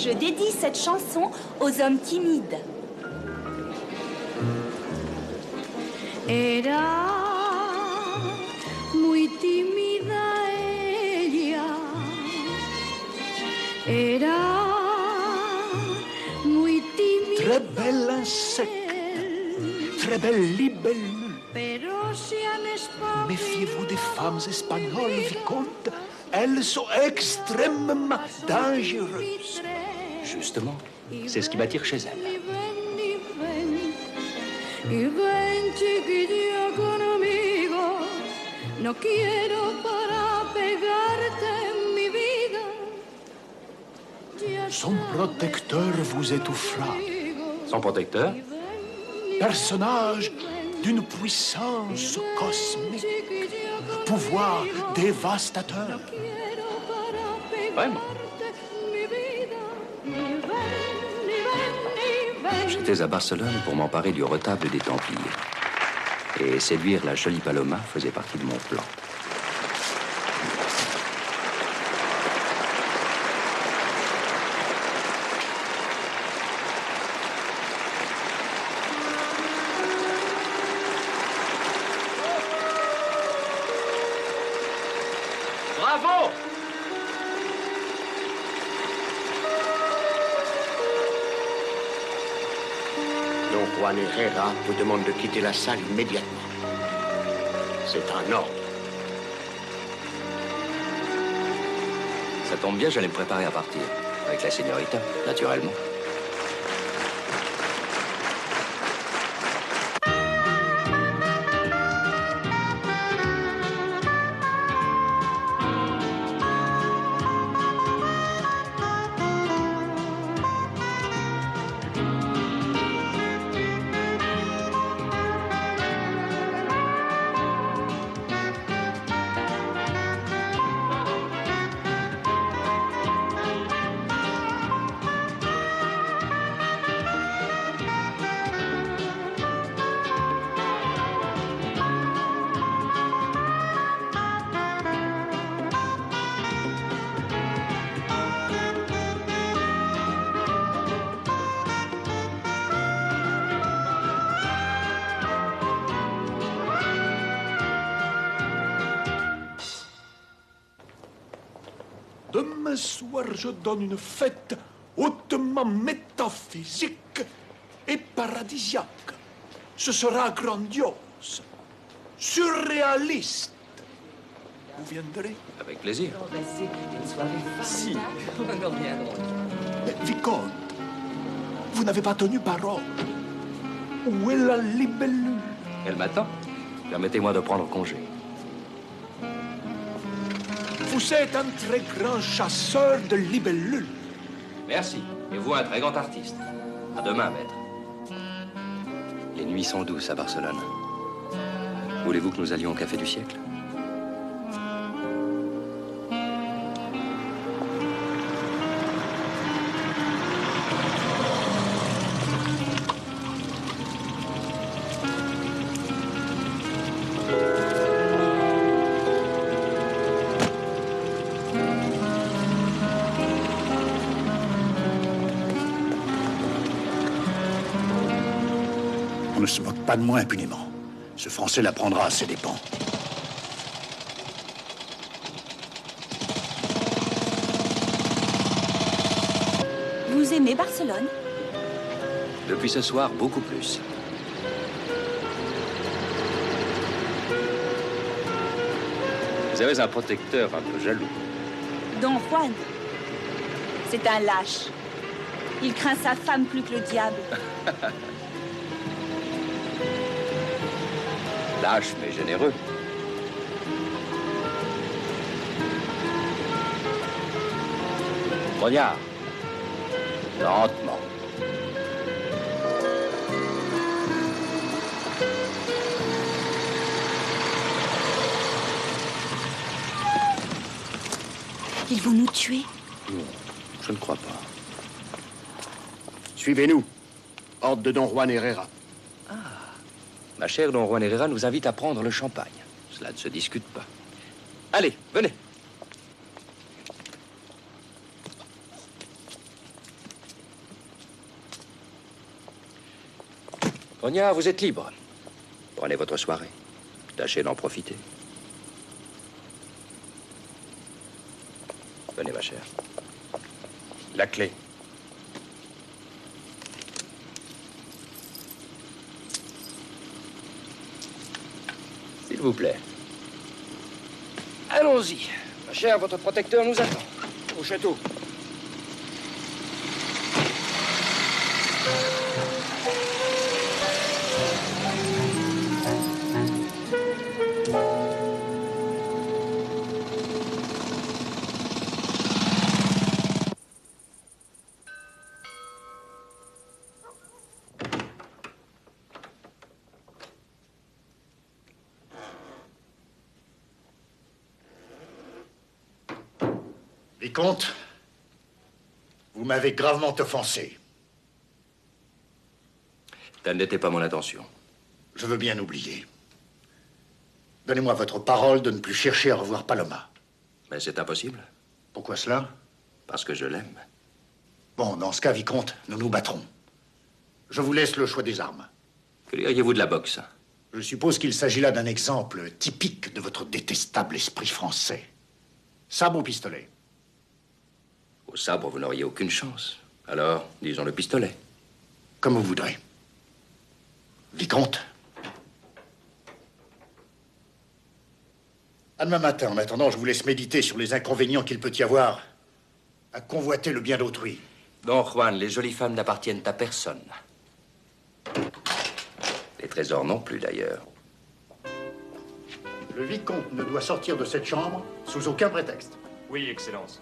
Je dédie cette chanson aux hommes timides. Era muy tímida ella, era muy tímida. Très bel insecte, très belle libellule. Méfiez-vous des femmes espagnoles, vicomte. Elles sont extrêmement dangereuses. Justement, c'est ce qui m'attire chez elles. Y ven, chiquilla, conmigo. No quiero para pegarte mi vida. Son protecteur vous étouffera. Son protecteur? Personnage d'une puissance cosmique. Pouvoir dévastateur. Vraiment? J'étais à Barcelone pour m'emparer du retable des Templiers. Et séduire la jolie Paloma faisait partie de mon plan. Bravo! Don Juan Herrera vous demande de quitter la salle immédiatement. C'est un ordre. Ça tombe bien, j'allais me préparer à partir. Avec la señorita, naturellement. Demain soir, je donne une fête hautement métaphysique et paradisiaque. Ce sera grandiose, surréaliste. Vous viendrez? Avec plaisir. Si. Mais, vicomte, vous n'avez pas tenu parole. Où est la libellule? Elle m'attend. Permettez-moi de prendre congé. Vous êtes un très grand chasseur de libellules. Merci. Et vous, un très grand artiste. À demain, maître. Les nuits sont douces à Barcelone. Voulez-vous que nous allions au Café du Siècle? On ne se moque pas de moi impunément. Ce Français l'apprendra à ses dépens. Vous aimez Barcelone? Depuis ce soir, beaucoup plus. Vous avez un protecteur un peu jaloux. Don Juan. C'est un lâche. Il craint sa femme plus que le diable. Lâche mais généreux. Poignard. Lentement. Ils vont nous tuer. Non, je ne crois pas. Suivez-nous. Ordre de Don Juan Herrera. Ma chère Don Juan Herrera nous invite à prendre le champagne. Cela ne se discute pas. Allez, venez. Onia, vous êtes libre. Prenez votre soirée. Tâchez d'en profiter. Venez, ma chère. La clé. S'il vous plaît. Allons-y. Ma chère, votre protecteur nous attend. Au château. Vicomte, vous m'avez gravement offensé. Telle n'était pas mon intention. Je veux bien oublier. Donnez-moi votre parole de ne plus chercher à revoir Paloma. Mais c'est impossible. Pourquoi cela? Parce que je l'aime. Bon, dans ce cas, Vicomte, nous nous battrons. Je vous laisse le choix des armes. Que diriez-vous de la boxe? Je suppose qu'il s'agit là d'un exemple typique de votre détestable esprit français. Sabre ou pistolet? Au sabre, vous n'auriez aucune chance. Alors, disons le pistolet. Comme vous voudrez. Vicomte. À demain matin. En attendant, je vous laisse méditer sur les inconvénients qu'il peut y avoir à convoiter le bien d'autrui. Don Juan, les jolies femmes n'appartiennent à personne. Les trésors non plus, d'ailleurs. Le vicomte ne doit sortir de cette chambre sous aucun prétexte. Oui, Excellence.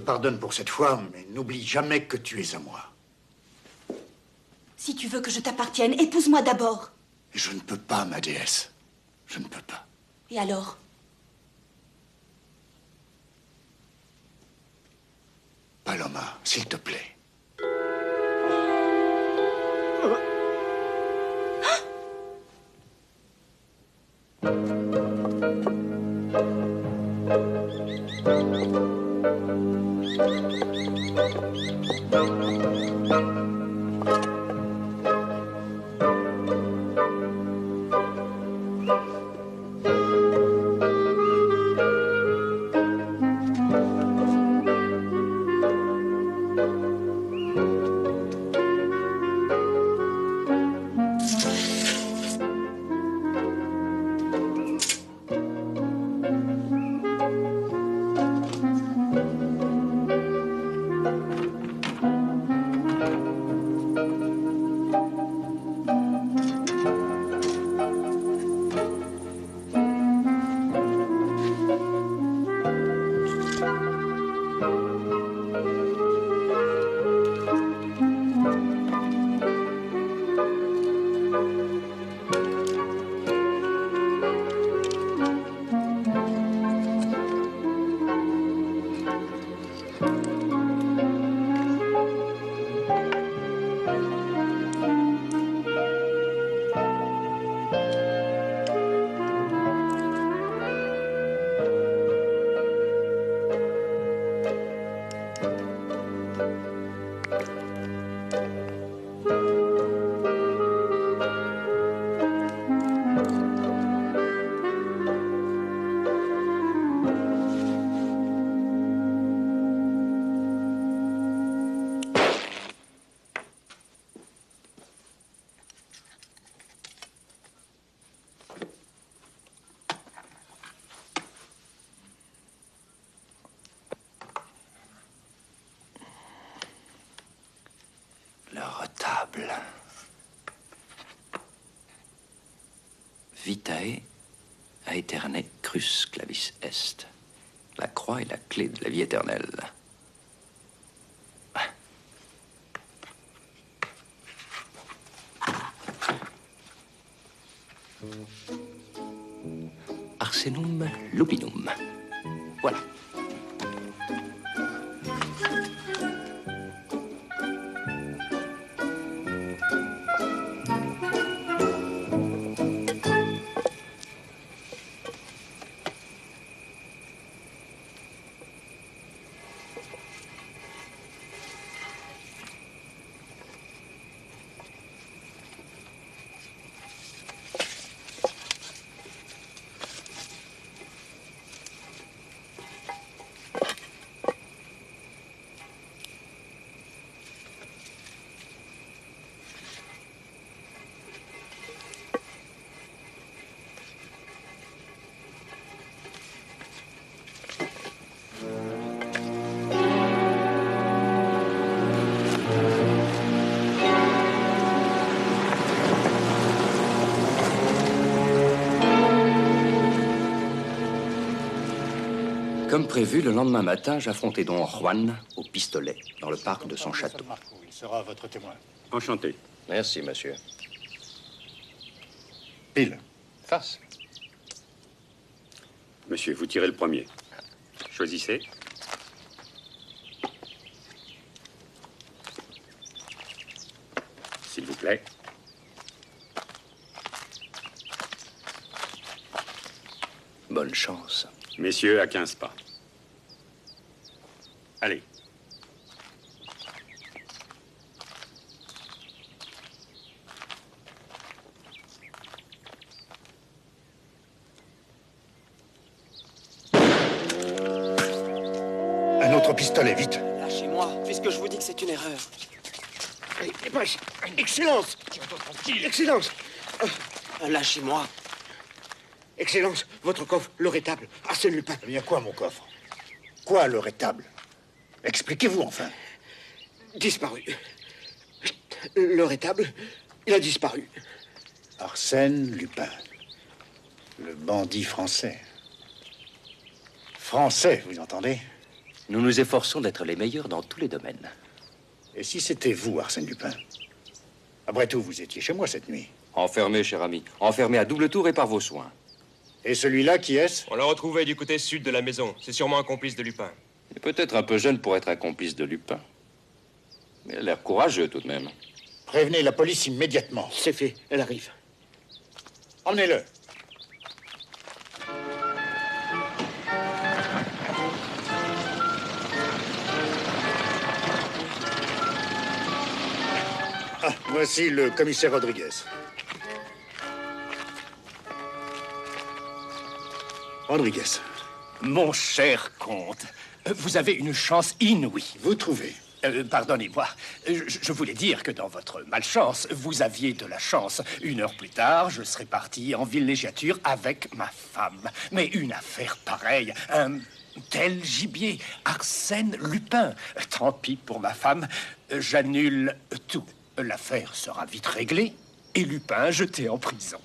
Pardonne pour cette fois, mais n'oublie jamais que tu es à moi. Si tu veux que je t'appartienne, épouse-moi d'abord. Je ne peux pas, ma déesse. Je ne peux pas. Et alors? Paloma, s'il te plaît. vitae aeterne crus clavis est. La croix est la clé de la vie éternelle. Arsenum lupinum. Voilà. Comme prévu, le lendemain matin, j'affrontai Don Juan au pistolet, dans le parc de son château. Il sera votre témoin. Enchanté. Merci, monsieur. Pile. Face. Monsieur, vous tirez le premier. Choisissez. S'il vous plaît. Bonne chance. Messieurs, à 15 pas. Allez. Un autre pistolet, vite. Lâchez-moi, puisque je vous dis que c'est une erreur. Excellence! Excellence! Lâchez-moi. Excellence, votre coffre, le rétable, Arsène Lupin. Eh bien, quoi, mon coffre? Quoi, le rétable? Expliquez-vous, enfin. Disparu. Le rétable, il a disparu. Arsène Lupin. Le bandit français. Français, vous entendez? Nous nous efforçons d'être les meilleurs dans tous les domaines. Et si c'était vous, Arsène Lupin? Après tout, vous étiez chez moi cette nuit. Enfermé, cher ami. Enfermé à double tour et par vos soins. Et celui-là, qui est-ce? On l'a retrouvé du côté sud de la maison. C'est sûrement un complice de Lupin. Il est peut-être un peu jeune pour être un complice de Lupin. Mais il a l'air courageux, tout de même. Prévenez la police immédiatement. C'est fait, elle arrive. Emmenez-le. Ah, voici le commissaire Rodriguez. Rodriguez, Mon cher comte, vous avez une chance inouïe. vous trouvez? Pardonnez-moi, je voulais dire que dans votre malchance, vous aviez de la chance. 1 heure plus tard, je serais parti en villégiature avec ma femme. Mais une affaire pareille, un tel gibier, Arsène Lupin. Tant pis pour ma femme, j'annule tout. L'affaire sera vite réglée et Lupin jeté en prison.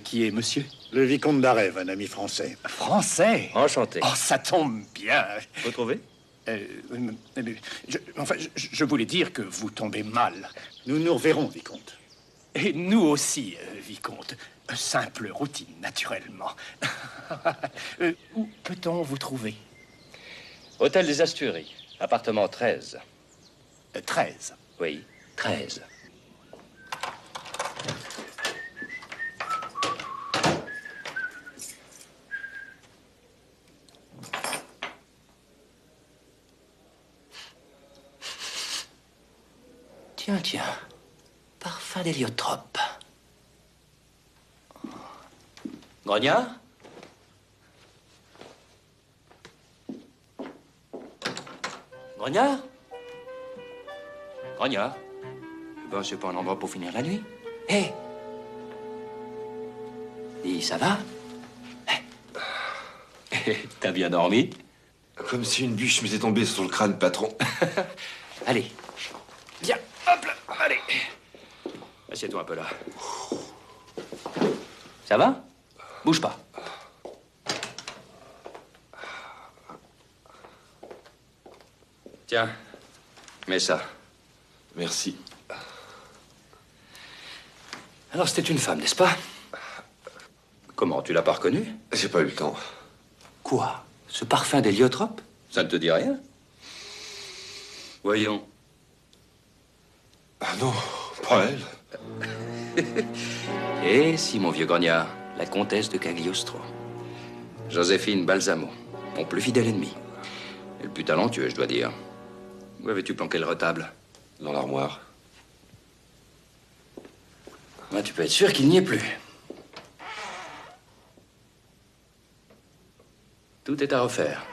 Qui est monsieur? Le vicomte d'Arève, un ami français. Français? Enchanté. Oh, ça tombe bien. Vous trouvez? Je voulais dire que vous tombez mal. Nous nous reverrons, vicomte. Et nous aussi, vicomte. Simple routine, naturellement. Où peut-on vous trouver? Hôtel des Asturies, appartement 13. 13. Oui, 13. Tiens, parfum d'héliotrope. Grognard? Grognard? Grognard? Ben, c'est pas un endroit pour finir la nuit. Hé! Dis, ça va? T'as bien dormi? Comme si une bûche m'était tombée sur le crâne, patron. Allez, viens, hop là, allez. Assieds-toi un peu là. Ça va? Bouge pas. Tiens, mets ça. Merci. Alors, c'était une femme, n'est-ce pas? Comment, tu l'as pas reconnue? J'ai pas eu le temps. Quoi? Ce parfum d'héliotrope? Ça ne te dit rien? Voyons. Ah non, pas elle. Eh si, mon vieux grognard, la comtesse de Cagliostro. Joséphine Balsamo, mon plus fidèle ennemi. Et le plus talentueux, je dois dire. Où avais-tu planqué le retable? Dans l'armoire. Ah, tu peux être sûr qu'il n'y est plus. Tout est à refaire.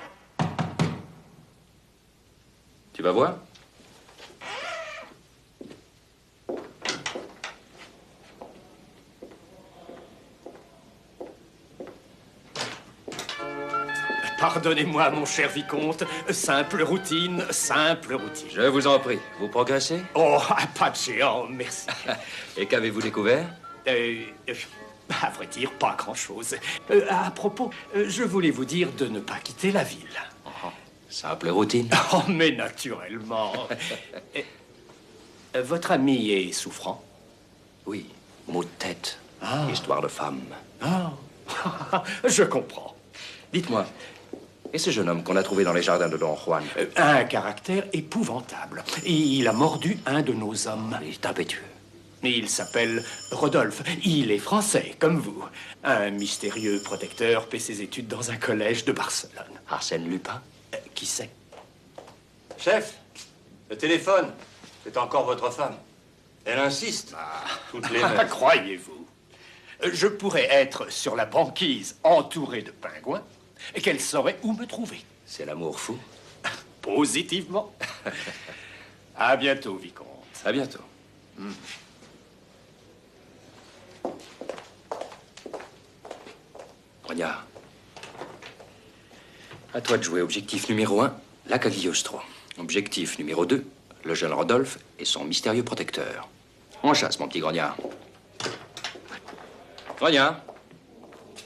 Tu vas voir? Pardonnez-moi, mon cher vicomte. Simple routine, simple routine. Je vous en prie. Vous progressez? Oh, pas de géant, merci. Et qu'avez-vous découvert? À vrai dire, pas grand-chose. À propos, je voulais vous dire de ne pas quitter la ville. Simple routine. Oh, mais naturellement. Votre ami est souffrant? Oui, mot de tête. Ah. Histoire de femme. Ah, je comprends. Dites-moi, et ce jeune homme qu'on a trouvé dans les jardins de Don Juan? Un caractère épouvantable. Et il a mordu un de nos hommes. Il est impétueux. Il s'appelle Rodolphe. Il est français, comme vous. Un mystérieux protecteur paie ses études dans un collège de Barcelone. Arsène Lupin? Qui sait? Chef, le téléphone. C'est encore votre femme. Elle insiste. Toutes les heures. Croyez-vous? Je pourrais être sur la banquise, entouré de pingouins, et qu'elle saurait où me trouver. C'est l'amour fou. Positivement. À bientôt, vicomte. À bientôt. Grognard. À toi de jouer objectif numéro 1, la Cagliostro. Objectif numéro 2, le jeune Rodolphe et son mystérieux protecteur. En chasse, mon petit Grognard. Grognard.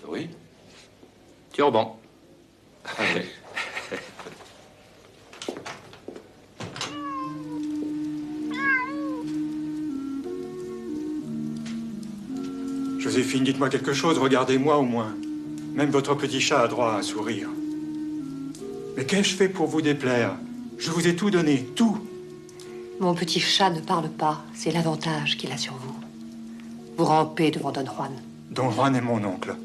Oui? Tu es au banc. Joséphine, dites-moi quelque chose, regardez-moi au moins. Même votre petit chat a droit à un sourire. Mais qu'ai-je fait pour vous déplaire? Je vous ai tout donné, tout. Mon petit chat ne parle pas, c'est l'avantage qu'il a sur vous. Vous rampez devant Don Juan. Don Juan est mon oncle,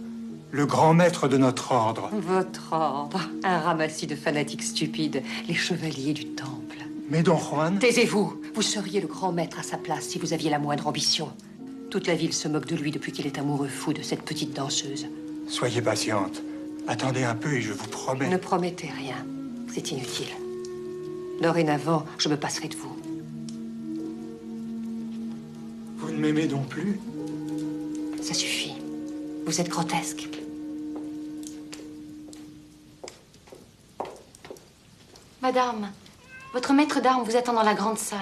le grand maître de notre ordre. Votre ordre, un ramassis de fanatiques stupides, les chevaliers du temple. Mais Don Juan... Taisez-vous, vous seriez le grand maître à sa place si vous aviez la moindre ambition. Toute la ville se moque de lui depuis qu'il est amoureux fou de cette petite danseuse. Soyez patiente. Attendez un peu et je vous promets... Ne promettez rien, c'est inutile. Dorénavant, je me passerai de vous. Vous ne m'aimez donc plus? Ça suffit. Vous êtes grotesque. Madame, votre maître d'armes vous attend dans la grande salle.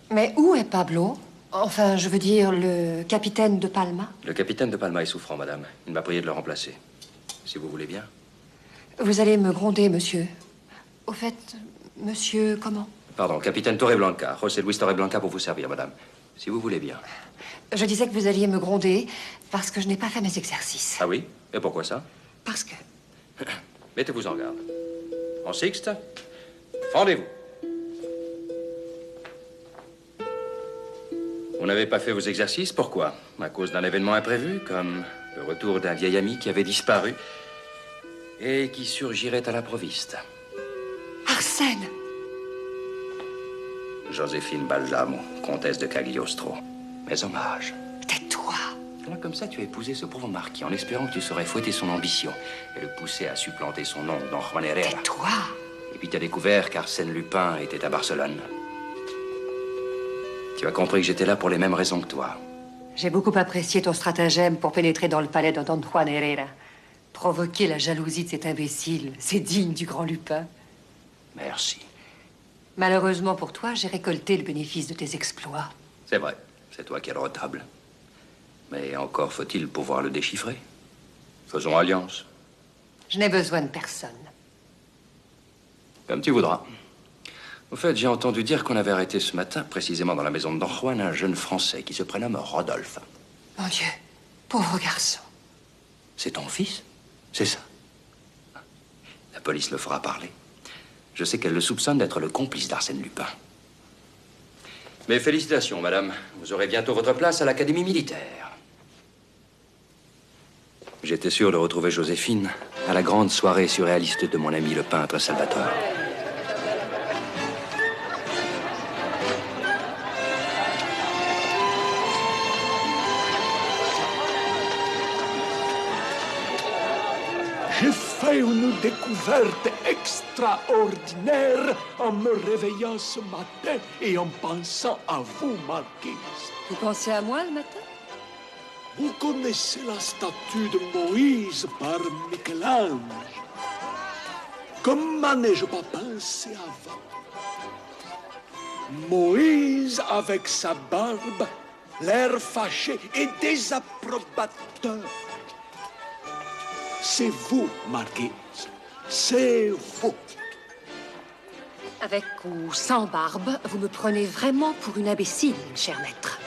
Mais où est Pablo? Enfin, je veux dire, le capitaine de Palma. Le capitaine de Palma est souffrant, madame. Il m'a prié de le remplacer. Si vous voulez bien. Vous allez me gronder, monsieur. Au fait, monsieur, comment? Pardon, capitaine Torreblanca. José Luis Torreblanca pour vous servir, madame. Si vous voulez bien. Je disais que vous alliez me gronder parce que je n'ai pas fait mes exercices. Ah oui? Et pourquoi ça? Parce que... Mettez-vous en garde. En sixte, fendez-vous. Vous n'avez pas fait vos exercices, pourquoi? À cause d'un événement imprévu, comme le retour d'un vieil ami qui avait disparu et qui surgirait à l'improviste. Arsène! Joséphine Balsamo, comtesse de Cagliostro. Mes hommages. Tais-toi! Comme ça, tu as épousé ce pauvre marquis en espérant que tu saurais fouetter son ambition et le pousser à supplanter son oncle dans Juan Herrera. Tais-toi! Et puis tu as découvert qu'Arsène Lupin était à Barcelone. Tu as compris que j'étais là pour les mêmes raisons que toi. J'ai beaucoup apprécié ton stratagème pour pénétrer dans le palais de Don Juan Herrera. Provoquer la jalousie de cet imbécile, c'est digne du grand Lupin. Merci. Malheureusement pour toi, j'ai récolté le bénéfice de tes exploits. C'est vrai, c'est toi qui as le retable. Mais encore faut-il pouvoir le déchiffrer. Faisons alliance. Je n'ai besoin de personne. Comme tu voudras. Au fait, j'ai entendu dire qu'on avait arrêté ce matin, précisément dans la maison de Don Juan, un jeune Français qui se prénomme Rodolphe. Mon Dieu, pauvre garçon. C'est ton fils? C'est ça. La police le fera parler. Je sais qu'elle le soupçonne d'être le complice d'Arsène Lupin. Mais félicitations, madame. Vous aurez bientôt votre place à l'Académie militaire. J'étais sûr de retrouver Joséphine à la grande soirée surréaliste de mon ami le peintre Salvatore. J'ai fait une découverte extraordinaire en me réveillant ce matin et en pensant à vous, Marquise. Vous pensez à moi le matin? Vous connaissez la statue de Moïse par Michel-Ange. Comment n'ai-je pas pensé avant? Moïse avec sa barbe, l'air fâché et désapprobateur. C'est vous, Marquise. C'est vous. Avec ou sans barbe, vous me prenez vraiment pour une imbécile, cher maître.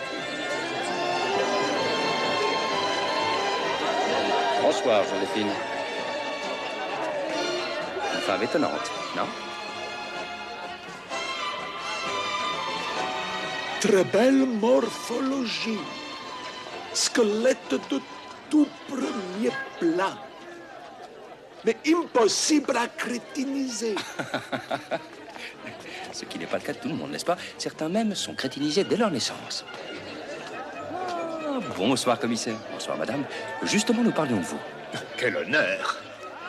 Bonsoir, Joséphine. Une femme étonnante, non? Très belle morphologie. Squelette de tout premier plan. Mais impossible à crétiniser. Ce qui n'est pas le cas de tout le monde, n'est-ce pas? Certains même sont crétinisés dès leur naissance. Bonsoir, commissaire. Bonsoir, madame. Justement, nous parlions de vous. Quel honneur!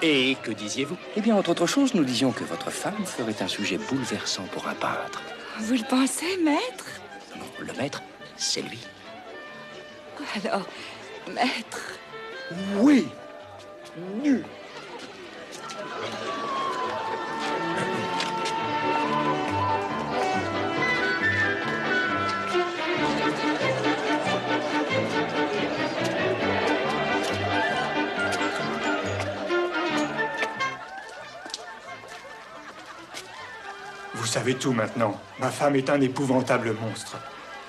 Et que disiez-vous? Eh bien, entre autres choses, nous disions que votre femme ferait un sujet bouleversant pour un peintre. Vous le pensez, maître? Non, le maître, c'est lui. Alors, maître... Oui, nu. Vous savez tout maintenant. Ma femme est un épouvantable monstre.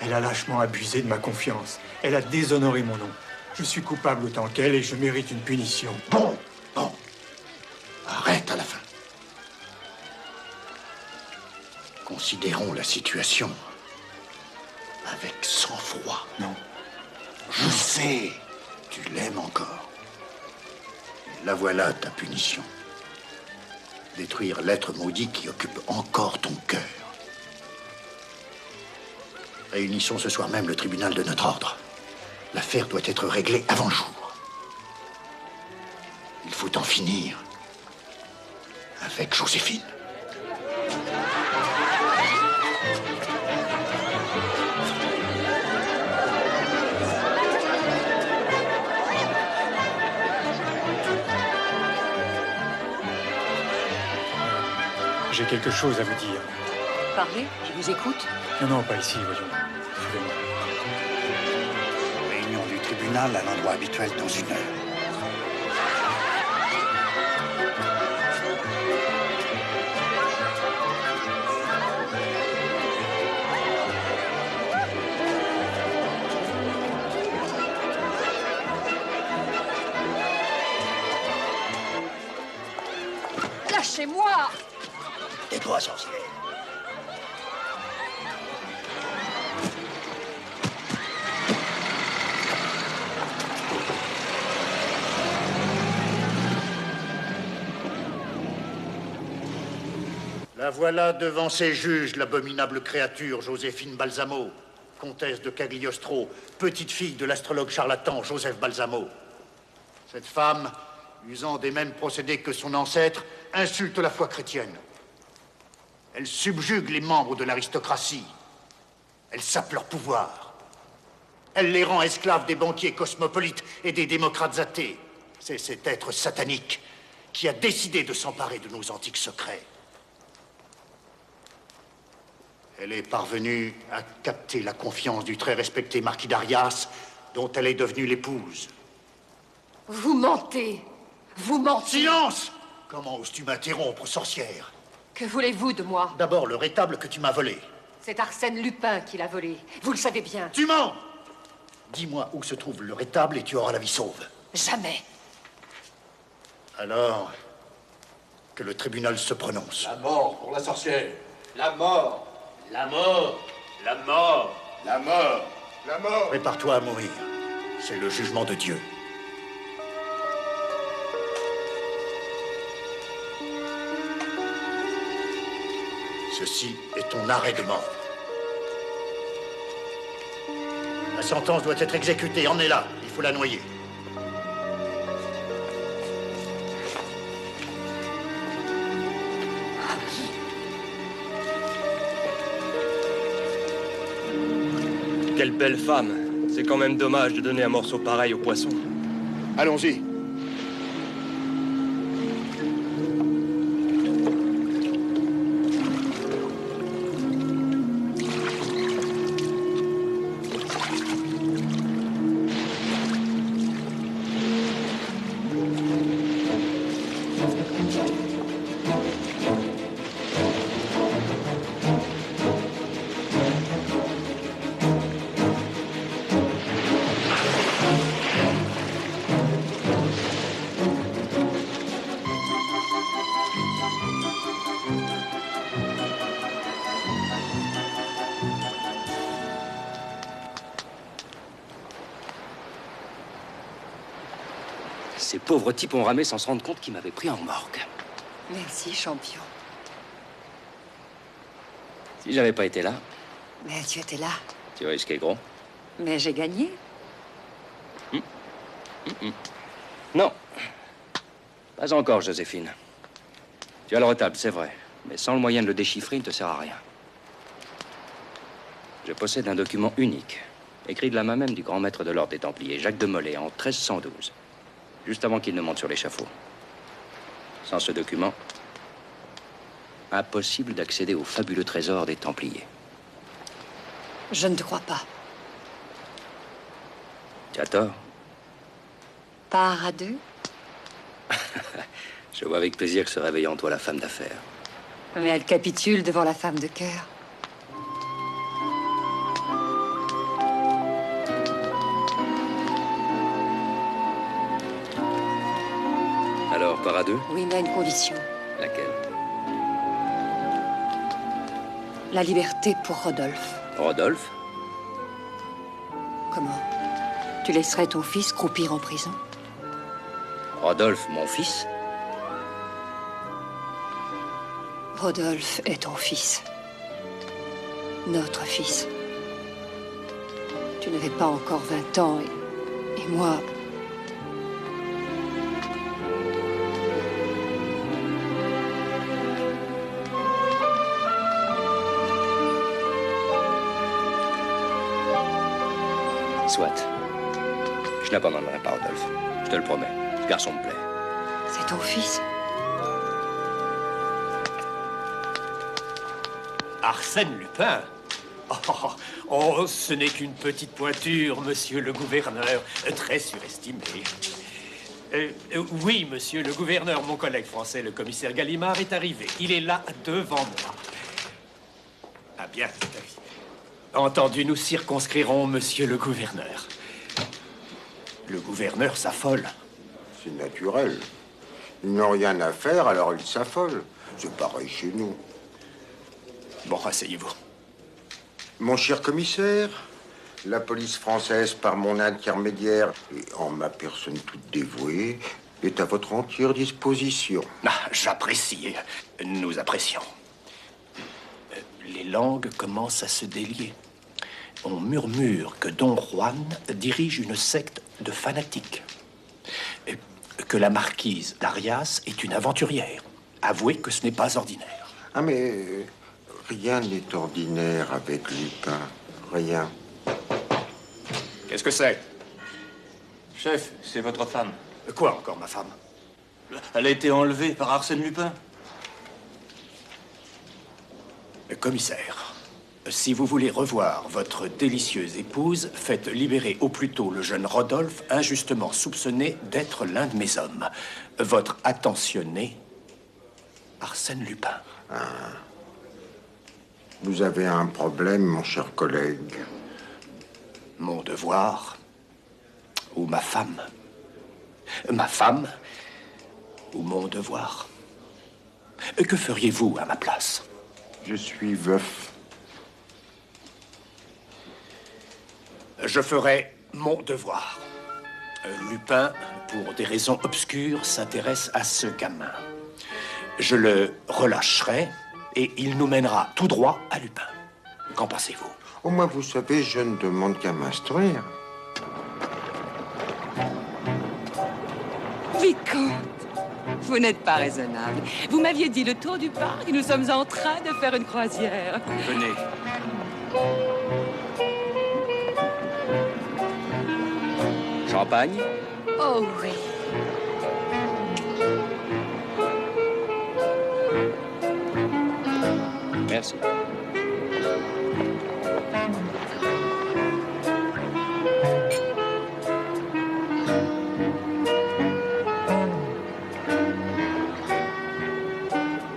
Elle a lâchement abusé de ma confiance. Elle a déshonoré mon nom. Je suis coupable autant qu'elle et je mérite une punition. Bon. Arrête à la fin. Considérons la situation avec sang-froid. Non. Je sais, tu l'aimes encore. Et la voilà ta punition. Détruire l'être maudit qui occupe encore ton cœur. Réunissons ce soir même le tribunal de notre ordre. L'affaire doit être réglée avant jour. Il faut en finir avec Joséphine. J'ai quelque chose à vous dire. Parlez, je vous écoute. Non, pas ici, voyons. Suivez-moi. Réunion du tribunal à l'endroit habituel dans 1 heure. Lâchez-moi! Tais-toi, sorcière. La voilà devant ses juges, l'abominable créature Joséphine Balsamo, comtesse de Cagliostro, petite fille de l'astrologue charlatan Joseph Balsamo. Cette femme, usant des mêmes procédés que son ancêtre, insulte la foi chrétienne. Elle subjugue les membres de l'aristocratie. Elle sape leur pouvoir. Elle les rend esclaves des banquiers cosmopolites et des démocrates athées. C'est cet être satanique qui a décidé de s'emparer de nos antiques secrets. Elle est parvenue à capter la confiance du très respecté marquis d'Arias, dont elle est devenue l'épouse. Vous mentez. Vous mentez. Silence! Comment oses-tu m'interrompre, sorcière? Que voulez-vous de moi? D'abord, le rétable que tu m'as volé. C'est Arsène Lupin qui l'a volé. Vous le savez bien. Tu mens! Dis-moi où se trouve le rétable et tu auras la vie sauve. Jamais. Alors, que le tribunal se prononce. La mort pour la sorcière. La mort. La mort. La mort. La mort. La mort. Prépare-toi à mourir. C'est le jugement de Dieu. Ceci est ton arrêt de mort. La sentence doit être exécutée. En est là. Il faut la noyer. Quelle belle femme. C'est quand même dommage de donner un morceau pareil au poisson. Allons-y. Ces pauvres types ont ramé sans se rendre compte qu'ils m'avaient pris en morgue. Merci, champion. Si j'avais pas été là, Mais tu étais là. tu risquais gros. Mais j'ai gagné. Non. Pas encore, Joséphine. Tu as le retable, c'est vrai. Mais sans le moyen de le déchiffrer, il ne te sert à rien. Je possède un document unique, écrit de la main même du grand maître de l'ordre des Templiers, Jacques de Molay, en 1312, juste avant qu'il ne monte sur l'échafaud. Sans ce document, impossible d'accéder au fabuleux trésor des Templiers. Je ne te crois pas. Tu as tort. Part à deux. Je vois avec plaisir que se réveille en toi la femme d'affaires. Mais elle capitule devant la femme de cœur. Alors, part à deux? Oui, mais à une condition. Laquelle? La liberté pour Rodolphe. Rodolphe? Comment? Tu laisserais ton fils croupir en prison? Rodolphe, mon fils? Rodolphe est ton fils. Notre fils. Tu n'avais pas encore 20 ans et moi... Soit. Je n'abandonnerai pas Rodolphe. Je te le promets. Ce garçon me plaît. C'est ton fils? Arsène Lupin? Oh, ce n'est qu'une petite pointure, monsieur le gouverneur, très surestimé. Oui, monsieur le gouverneur, mon collègue français, le commissaire Gallimard, est arrivé. Il est là, devant moi. Ah bien. Entendu, nous circonscrirons monsieur le gouverneur. Le gouverneur s'affole. C'est naturel. Ils n'ont rien à faire, alors ils s'affolent. C'est pareil chez nous. Bon, asseyez-vous. Mon cher commissaire, la police française, par mon intermédiaire, et en ma personne toute dévouée, est à votre entière disposition. Ah, j'apprécie. Nous apprécions. Les langues commencent à se délier. On murmure que Don Juan dirige une secte de fanatiques. Que la marquise d'Arias est une aventurière. Avouez que ce n'est pas ordinaire. Ah, mais rien n'est ordinaire avec Lupin. Rien. Qu'est-ce que c'est? Chef, c'est votre femme. Quoi encore, ma femme? Elle a été enlevée par Arsène Lupin. Commissaire, Si vous voulez revoir votre délicieuse épouse, faites libérer au plus tôt le jeune Rodolphe, injustement soupçonné d'être l'un de mes hommes. Votre attentionné, Arsène Lupin. Ah. Vous avez un problème, mon cher collègue. Mon devoir ou ma femme? Ma femme ou mon devoir? Que feriez-vous à ma place? Je suis veuf. Je ferai mon devoir. Lupin, pour des raisons obscures, s'intéresse à ce gamin. Je le relâcherai et il nous mènera tout droit à Lupin. Qu'en pensez-vous? Au moins, vous savez, je ne demande qu'à m'instruire. Vicomte, vous n'êtes pas raisonnable. Vous m'aviez dit le tour du parc et nous sommes en train de faire une croisière. Venez. Champagne? Oh oui. Merci.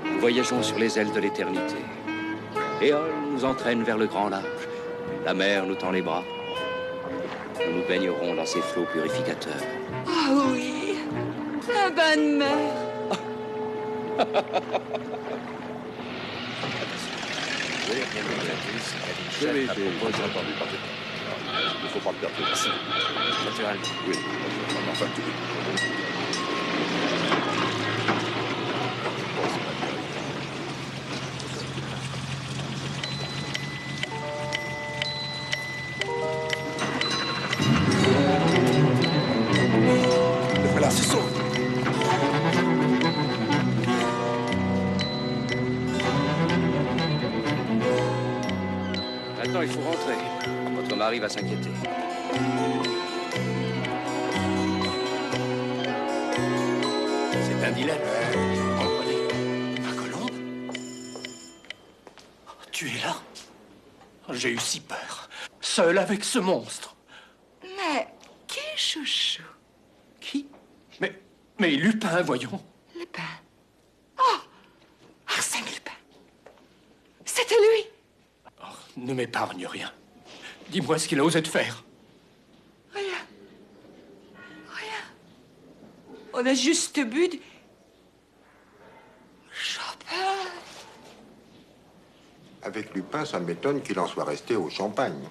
Nous voyageons sur les ailes de l'éternité. Éole nous entraîne vers le grand large. La mer nous tend les bras. Nous nous baignerons dans ses flots purificateurs. Oh oui, un bain de mer. Il ne faut pas perdre de temps. Naturel. Oui. Enfin, tu... Voilà, c'est sauf. Maintenant, il faut rentrer. Votre mari va s'inquiéter. C'est un dilemme. Vous comprenez? Ma Colombe? Tu es là? J'ai eu si peur. Seul avec ce monstre. Mais qui chouchou? Qui? Mais Lupin, voyons. Lupin. Oh, Arsène Lupin. C'était lui. Ne m'épargne rien. Dis-moi ce qu'il a osé te faire. Rien. Rien. On a juste bu du champagne. Avec Lupin, ça m'étonne qu'il en soit resté au champagne.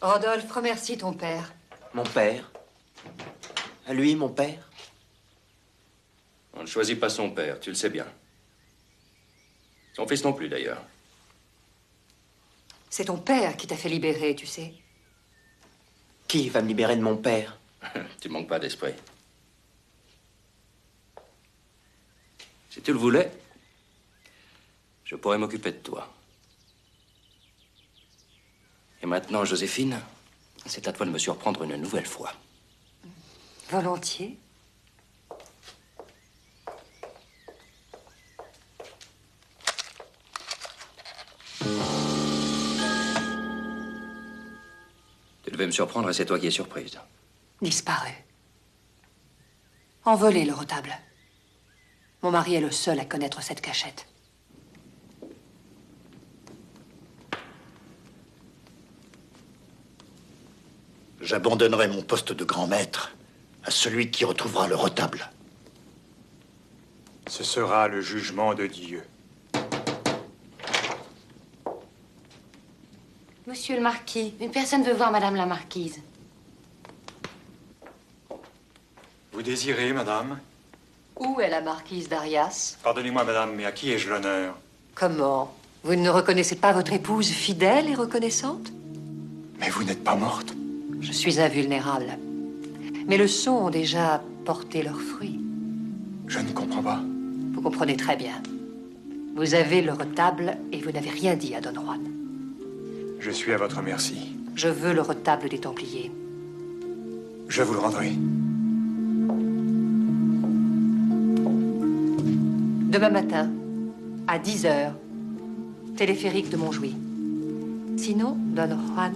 Rodolphe, remercie ton père. Mon père? À lui, mon père? On ne choisit pas son père, tu le sais bien. Son fils non plus, d'ailleurs. C'est ton père qui t'a fait libérer, tu sais. Qui va me libérer de mon père? Tu manques pas d'esprit. Si tu le voulais, je pourrais m'occuper de toi. Et maintenant, Joséphine, c'est à toi de me surprendre une nouvelle fois. Volontiers. Tu devais me surprendre et c'est toi qui es surprise. Disparu. Envolé, le retable. Mon mari est le seul à connaître cette cachette. J'abandonnerai mon poste de grand maître à celui qui retrouvera le retable. Ce sera le jugement de Dieu. Monsieur le marquis, une personne veut voir madame la marquise. Vous désirez, madame? Où est la marquise d'Arias? Pardonnez-moi, madame, mais à qui ai-je l'honneur? Comment? Vous ne reconnaissez pas votre épouse fidèle et reconnaissante? Mais vous n'êtes pas morte. Je suis invulnérable. Mes leçons ont déjà porté leurs fruits. Je ne comprends pas. Vous comprenez très bien. Vous avez le retable et vous n'avez rien dit à Don Juan. Je suis à votre merci. Je veux le retable des Templiers. Je vous le rendrai. Demain matin, à 10h, téléphérique de Montjouy. Sinon, Don Juan...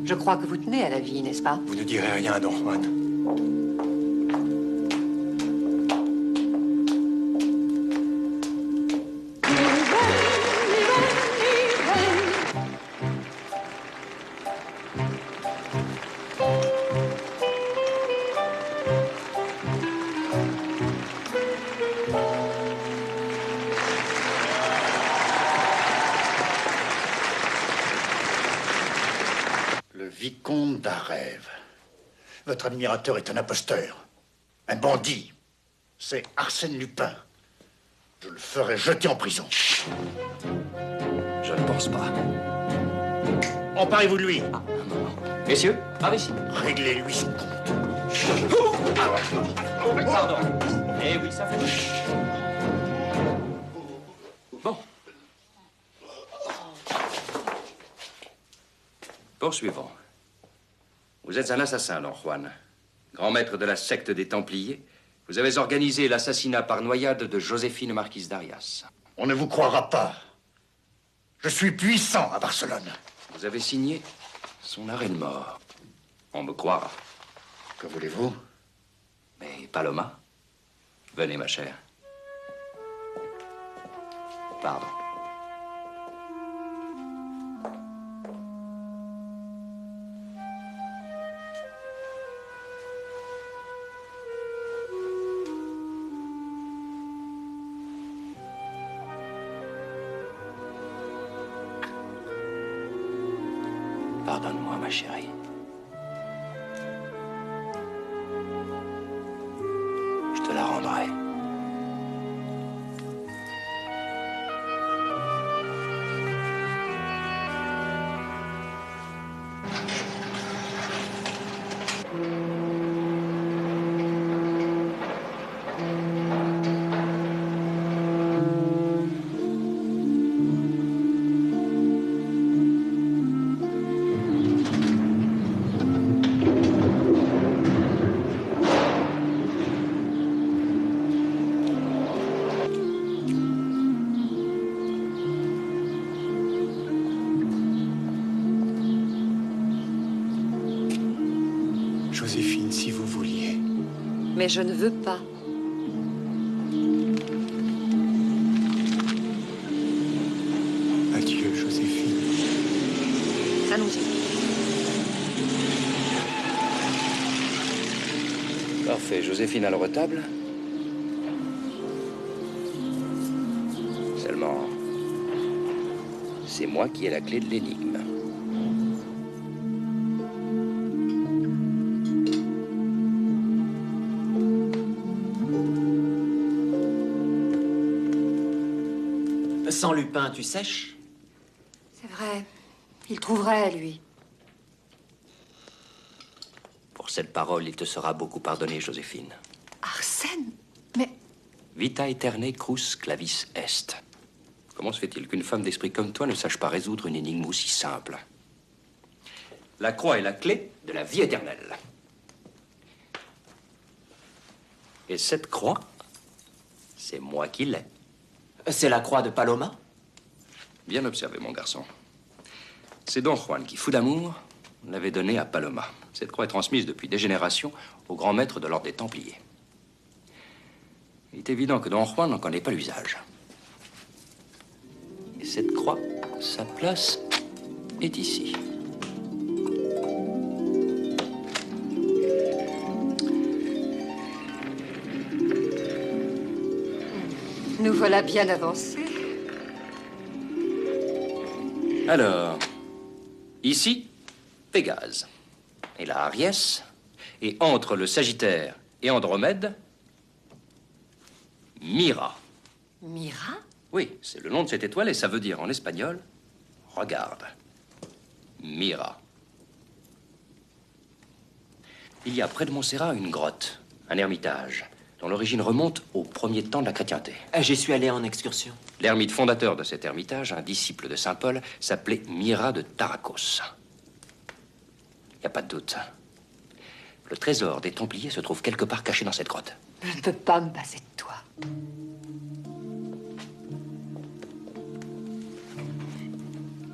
Je crois que vous tenez à la vie, n'est-ce pas? Vous ne direz rien à Don Juan. Vicomte d'Arève. Votre admirateur est un imposteur, un bandit. C'est Arsène Lupin. Je le ferai jeter en prison. Je ne pense pas. Emparez-vous de lui. Messieurs, par ici. Réglez-lui son compte. Pardon. Eh oui, ça fait. Bon. Poursuivons. Vous êtes un assassin, Don Juan. Grand maître de la secte des Templiers. Vous avez organisé l'assassinat par noyade de Joséphine Marquise d'Arias. On ne vous croira pas. Je suis puissant à Barcelone. Vous avez signé son arrêt de mort. On me croira. Que voulez-vous? Mais Paloma, venez, ma chère. Pardon. Pardonne-moi, ma chérie. Je te la rendrai. Joséphine, si vous vouliez. Mais je ne veux pas. Adieu, Joséphine. Allons-y. Parfait. Joséphine a le retable. Seulement, c'est moi qui ai la clé de l'énigme. Sans Lupin, tu sèches? C'est vrai. Il trouverait, lui. Pour cette parole, il te sera beaucoup pardonné, Joséphine. Arsène? Mais... Vita aeterne crus clavis est. Comment se fait-il qu'une femme d'esprit comme toi ne sache pas résoudre une énigme aussi simple? La croix est la clé de la vie éternelle. Et cette croix, c'est moi qui l'ai. C'est la croix de Paloma? Bien observé, mon garçon. C'est Don Juan qui, fou d'amour, l'avait donnée à Paloma. Cette croix est transmise depuis des générations au grand maître de l'ordre des Templiers. Il est évident que Don Juan n'en connaît pas l'usage. Et cette croix, sa place est ici. Nous voilà bien avancés. Alors, ici, Pégase. Et là, Ariès. Et entre le Sagittaire et Andromède, Mira. Mira? Oui, c'est le nom de cette étoile et ça veut dire en espagnol « regarde ». Mira. Il y a près de Montserrat une grotte, un ermitage, dont l'origine remonte aux premiers temps de la chrétienté. J'y suis allé en excursion. L'ermite fondateur de cet ermitage, un disciple de saint Paul, s'appelait Mira de Taracos. Il n'y a pas de doute. Le trésor des Templiers se trouve quelque part caché dans cette grotte. Je ne peux pas me passer de toi.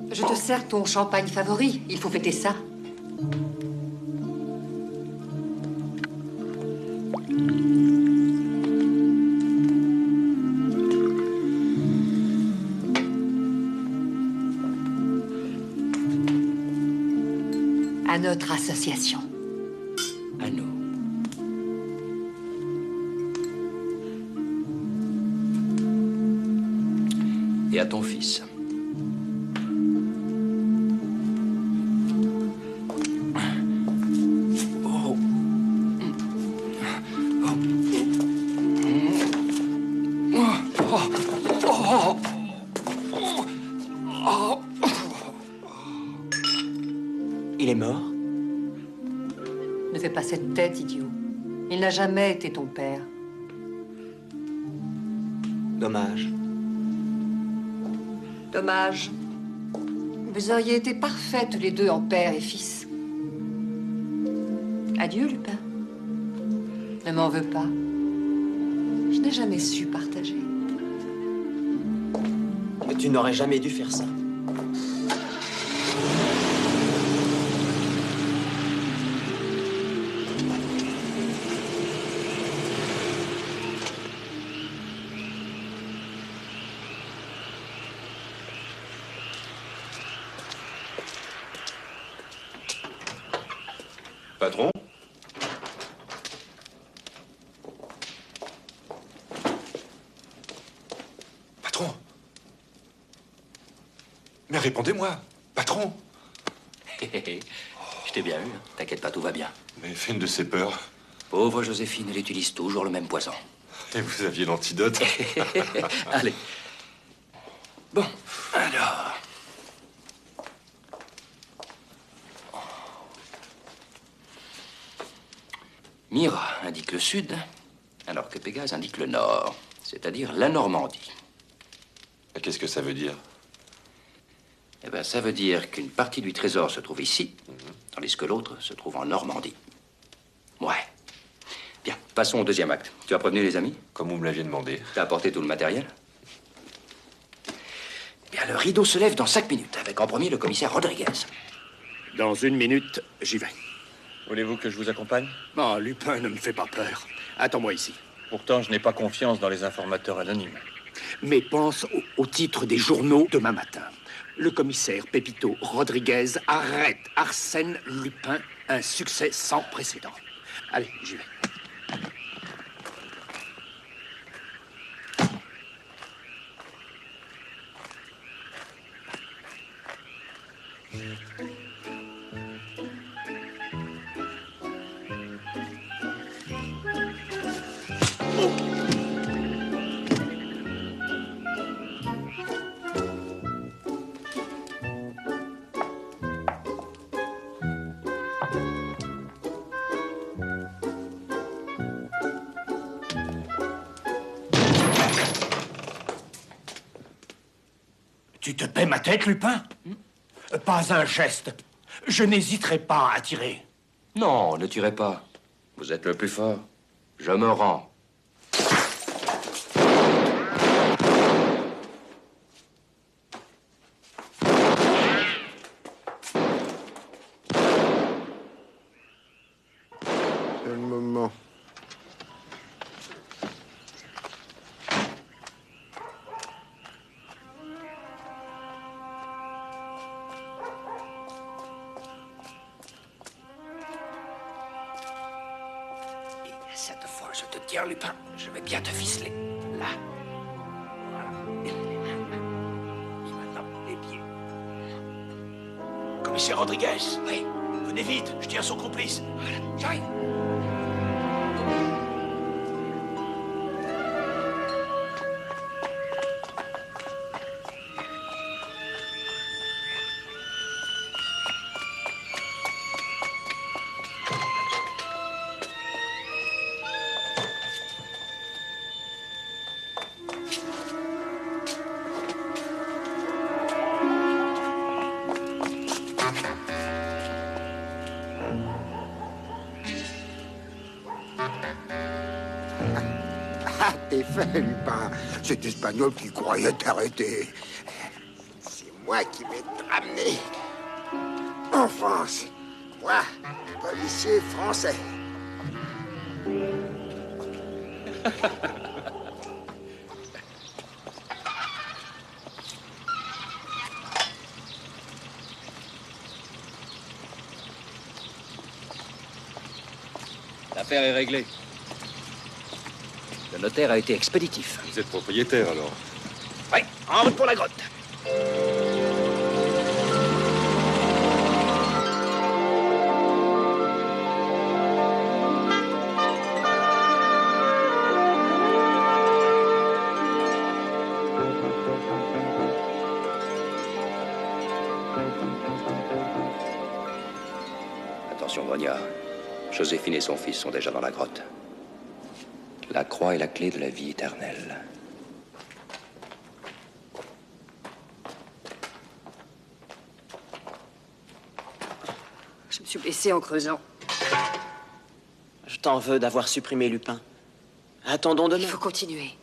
Je te sers ton champagne favori. Il faut fêter ça. À notre association. À nous. Et à ton fils. Il est mort? Ne fais pas cette tête, idiot. Il n'a jamais été ton père. Dommage. Dommage. Vous auriez été parfaits tous les deux en père et fils. Adieu, Lupin. Ne m'en veux pas. Je n'ai jamais su partager. Mais tu n'aurais jamais dû faire ça. Patron? Patron? Mais répondez-moi, patron! Je t'ai bien eu, t'inquiète pas, tout va bien. Mais fait une de ses peurs. Pauvre Joséphine, elle utilise toujours le même poison. Et vous aviez l'antidote? Allez. Bon, alors... Mira indique le sud, alors que Pégase indique le nord, c'est-à-dire la Normandie. Qu'est-ce que ça veut dire? Eh bien, ça veut dire qu'une partie du trésor se trouve ici, tandis que l'autre se trouve en Normandie. Ouais. Bien, passons au deuxième acte. Tu as prévenu les amis? Comme vous me l'aviez demandé. Tu as apporté tout le matériel? Eh bien, le rideau se lève dans 5 minutes, avec en premier le commissaire Rodriguez. Dans 1 minute, j'y vais. Voulez-vous que je vous accompagne? Oh, Lupin ne me fait pas peur. Attends-moi ici. Pourtant, je n'ai pas confiance dans les informateurs anonymes. Mais pense au titre des journaux demain matin. Le commissaire Pépito Rodriguez arrête Arsène Lupin. Un succès sans précédent. Allez, j'y vais. Tu te paies ma tête, Lupin? Pas un geste. Je n'hésiterai pas à tirer. Non, ne tirez pas. Vous êtes le plus fort. Je me rends. C'est le moment. Cette fois, je te tiens, Lupin. Je vais bien te ficeler. Là. Voilà. Et maintenant, les pieds. Commissaire Rodriguez. Oui. Venez vite, je tiens son complice. Voilà, j'arrive. Ah, t'es fait, Lupin. Cet Espagnol qui croyait t'arrêter. C'est moi qui vais te ramener en France. Moi, policier français. L'affaire est réglée. Le notaire a été expéditif. Vous êtes propriétaire, alors? Oui, en route pour la grotte. Attention, Grognard. Joséphine et son fils sont déjà dans la grotte. La croix est la clé de la vie éternelle. Je me suis blessée en creusant. Je t'en veux d'avoir supprimé Lupin. Attendons demain. Il faut continuer.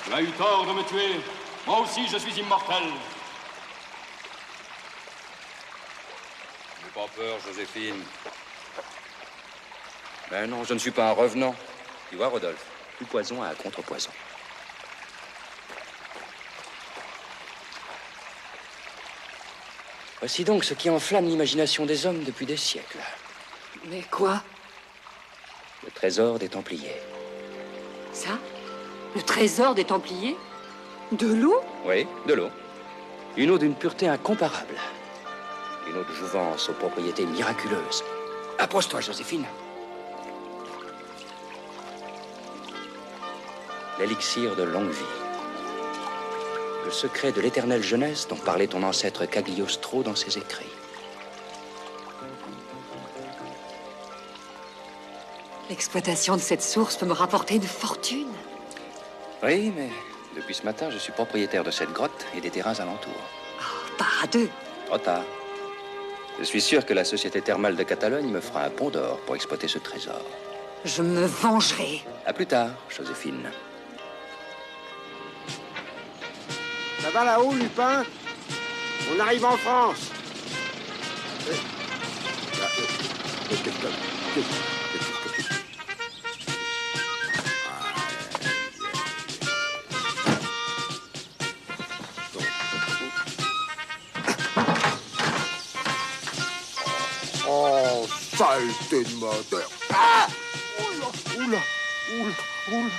Tu as eu tort de me tuer. Moi aussi, je suis immortel. N'aie pas peur, Joséphine. Ben non, je ne suis pas un revenant. Tu vois, Rodolphe, tout poison a un contrepoison. Voici donc ce qui enflamme l'imagination des hommes depuis des siècles. Mais quoi? Le trésor des Templiers. Ça? Le trésor des Templiers? De l'eau? Oui, de l'eau. Une eau d'une pureté incomparable. Une eau de jouvence aux propriétés miraculeuses. Approche-toi, Joséphine. L'élixir de longue vie. Le secret de l'éternelle jeunesse dont parlait ton ancêtre Cagliostro dans ses écrits. L'exploitation de cette source peut me rapporter une fortune. Oui, mais depuis ce matin, je suis propriétaire de cette grotte et des terrains alentours. Pas à deux. Trop tard. Je suis sûr que la Société thermale de Catalogne me fera un pont d'or pour exploiter ce trésor. Je me vengerai. À plus tard, Joséphine. Ça va là-haut, Lupin? On arrive en France. Oh, saleté de moteur. Ah! Oula, oula, oula, oula.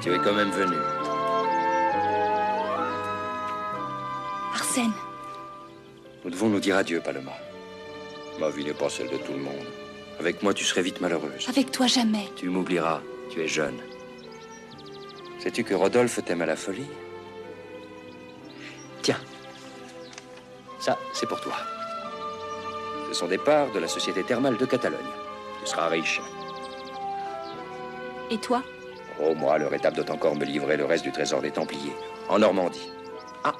Tu es quand même venu. Arsène, Nous devons nous dire adieu, Paloma. Ma vie n'est pas celle de tout le monde. Avec moi, tu serais vite malheureuse. avec toi jamais. Tu m'oublieras, tu es jeune. Sais-tu que Rodolphe t'aime à la folie? Tiens, ça, c'est pour toi. C'est son départ de la Société thermale de Catalogne. Tu seras riche. Et toi? Oh, moi, leur étape doit encore me livrer le reste du trésor des Templiers, en Normandie. Ah,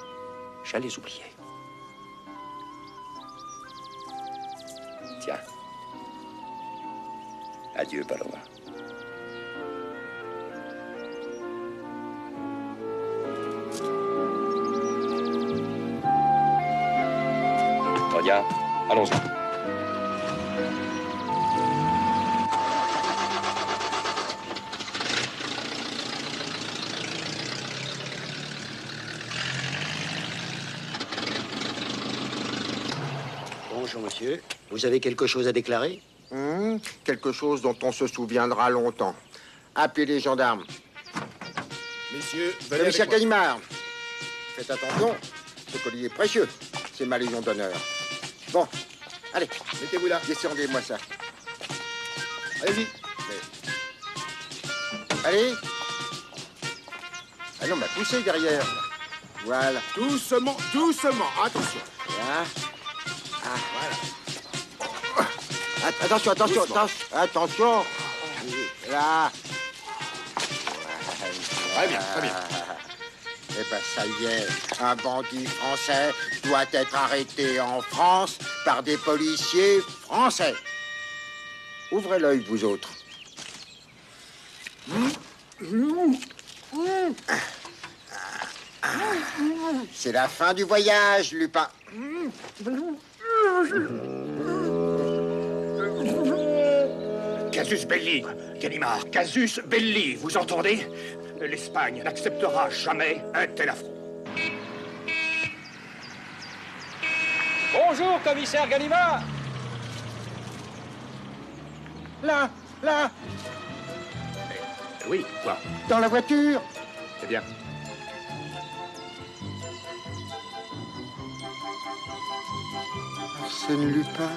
j'allais oublier. Tiens. Adieu, Paloma. Sonia, allons-y. Bonjour, monsieur. Vous avez quelque chose à déclarer? Quelque chose dont on se souviendra longtemps. Appelez les gendarmes. Messieurs, venez Commissaire avec moi. Gallimard, faites attention, ce collier est précieux. C'est ma légion d'honneur. Bon, allez, mettez-vous là. Descendez-moi ça. Allez-y. Allez. Ah non, m'a poussé derrière. Voilà. Doucement, doucement, attention. Voilà. Ah, voilà. Attention, attention, attention. Là. Très bien, très bien. Eh ben, ça y est, un bandit français doit être arrêté en France par des policiers français. Ouvrez l'œil, vous autres. C'est la fin du voyage, Lupin. Casus belli, Gallimard, casus belli, vous entendez? L'Espagne n'acceptera jamais un tel affront. Bonjour, commissaire Gallimard. Là. Oui, quoi? Dans la voiture. C'est bien. Arsène Lupin.